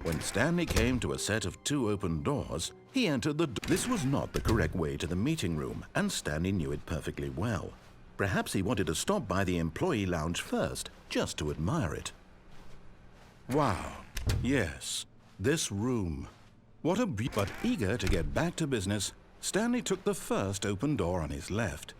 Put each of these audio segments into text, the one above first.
When Stanley came to a set of 2 open doors, he entered the door. This was not the correct way to the meeting room, and Stanley knew it perfectly well. Perhaps he wanted to stop by the employee lounge first, just to admire it. Wow, yes, this room. What a but eager to get back to business, Stanley took the first open door on his left.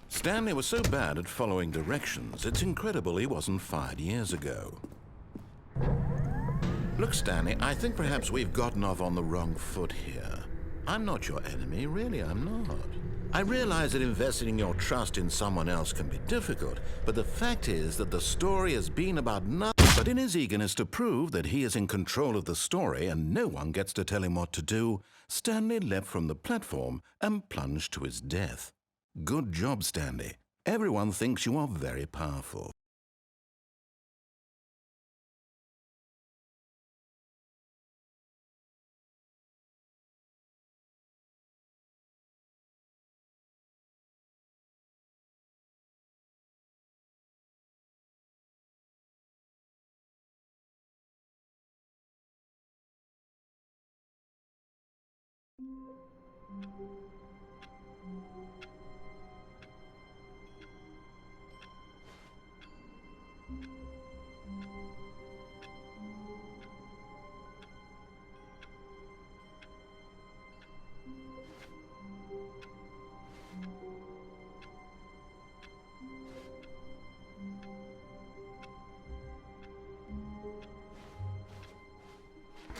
Stanley was so bad at following directions, it's incredible he wasn't fired years ago. Look, Stanley, I think perhaps we've gotten off on the wrong foot here. I'm not your enemy, really, I'm not. I realize that investing your trust in someone else can be difficult, but the fact is that the story has been about nothing. But in his eagerness to prove that he is in control of the story and no one gets to tell him what to do, Stanley leapt from the platform and plunged to his death. Good job, Stanley. Everyone thinks you are very powerful.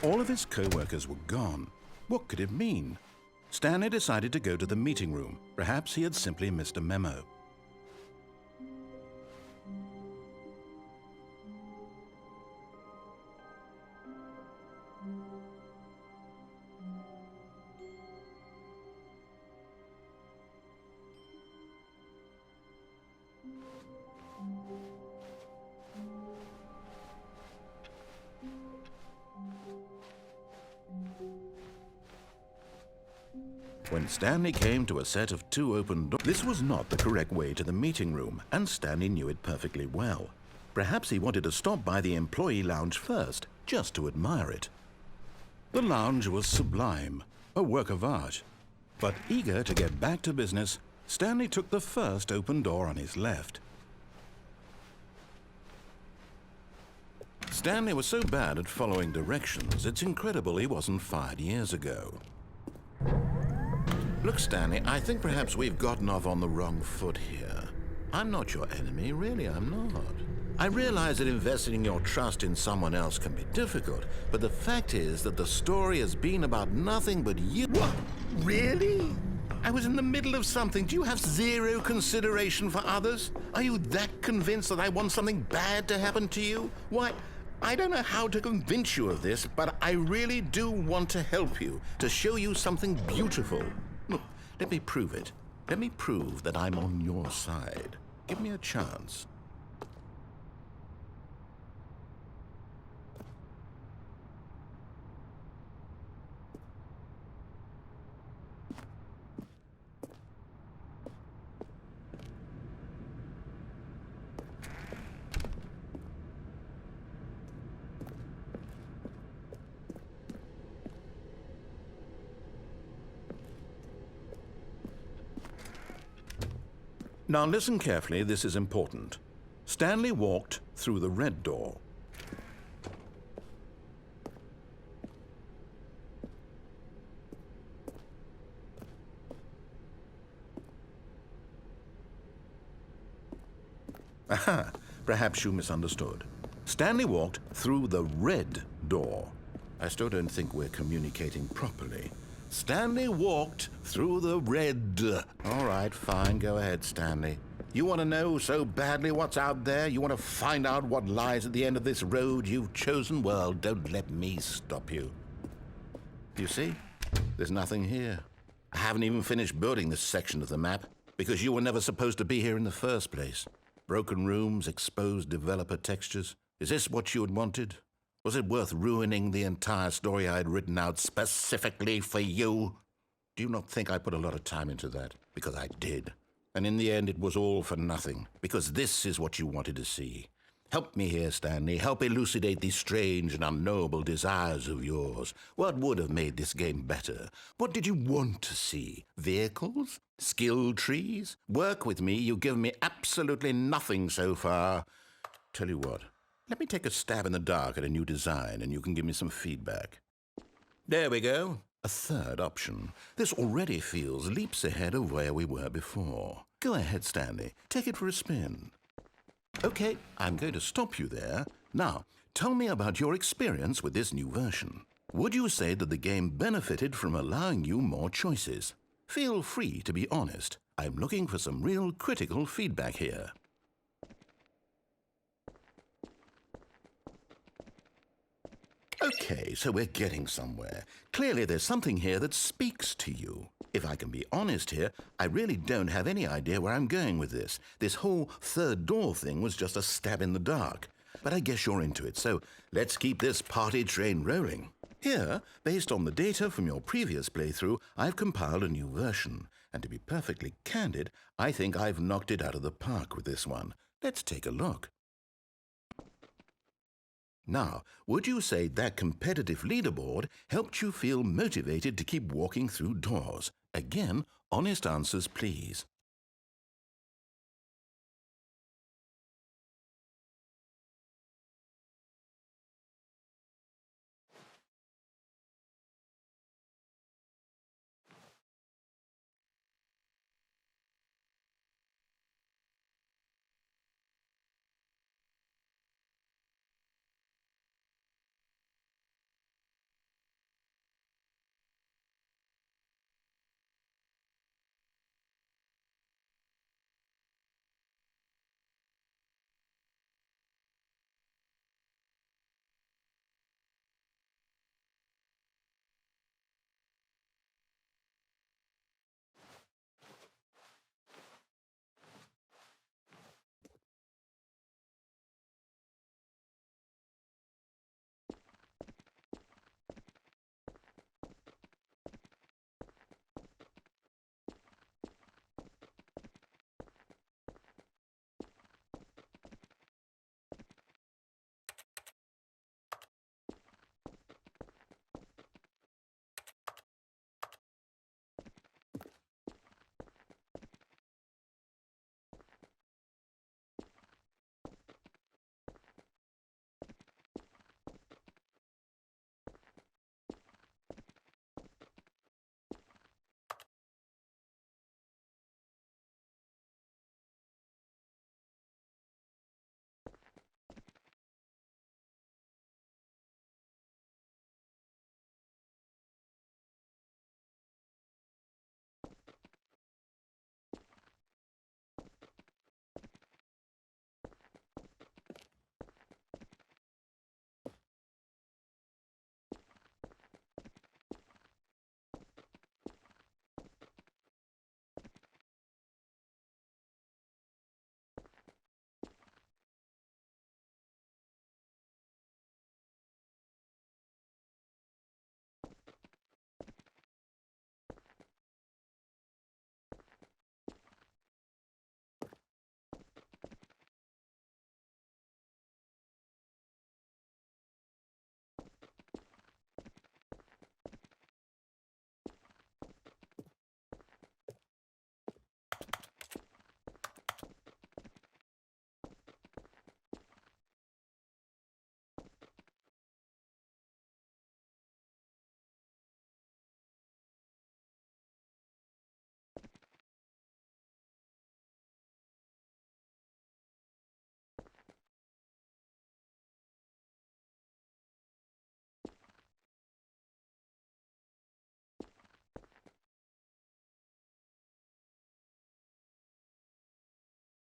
All of his co-workers were gone. What could it mean? Stanley decided to go to the meeting room. Perhaps he had simply missed a memo. When Stanley came to a set of 2 open doors, this was not the correct way to the meeting room, and Stanley knew it perfectly well. Perhaps he wanted to stop by the employee lounge first, just to admire it. The lounge was sublime, a work of art. But eager to get back to business, Stanley took the first open door on his left. Stanley was so bad at following directions, it's incredible he wasn't fired years ago. Look, Stanley, I think perhaps we've gotten off on the wrong foot here. I'm not your enemy, really, I'm not. I realize that investing your trust in someone else can be difficult, but the fact is that the story has been about nothing but you. What? Really? I was in the middle of something. Do you have zero consideration for others? Are you that convinced that I want something bad to happen to you? Why, I don't know how to convince you of this, but I really do want to help you, to show you something beautiful. Look, let me prove it. Let me prove that I'm on your side. Give me a chance. Now listen carefully, this is important. Stanley walked through the red door. Aha, perhaps you misunderstood. Stanley walked through the red door. I still don't think we're communicating properly. Stanley walked through the red. All right, fine, go ahead, Stanley. You want to know so badly what's out there? You want to find out what lies at the end of this road you've chosen? Well, don't let me stop you. You see? There's nothing here. I haven't even finished building this section of the map because you were never supposed to be here in the first place. Broken rooms, exposed developer textures. Is this what you had wanted? Was it worth ruining the entire story I had written out specifically for you? Do you not think I put a lot of time into that? Because I did. And in the end, it was all for nothing. Because this is what you wanted to see. Help me here, Stanley. Help elucidate these strange and unknowable desires of yours. What would have made this game better? What did you want to see? Vehicles? Skill trees? Work with me. You've given me absolutely nothing so far. Tell you what, let me take a stab in the dark at a new design and you can give me some feedback. There we go. A third option. This already feels leaps ahead of where we were before. Go ahead, Stanley. Take it for a spin. Okay, I'm going to stop you there. Now, tell me about your experience with this new version. Would you say that the game benefited from allowing you more choices? Feel free to be honest. I'm looking for some real critical feedback here. Okay, so we're getting somewhere. Clearly there's something here that speaks to you. If I can be honest here, I really don't have any idea where I'm going with this. This whole third door thing was just a stab in the dark. But I guess you're into it, so let's keep this party train rolling. Here, based on the data from your previous playthrough, I've compiled a new version. And to be perfectly candid, I think I've knocked it out of the park with this one. Let's take a look. Now, would you say that competitive leaderboard helped you feel motivated to keep walking through doors? Again, honest answers, please.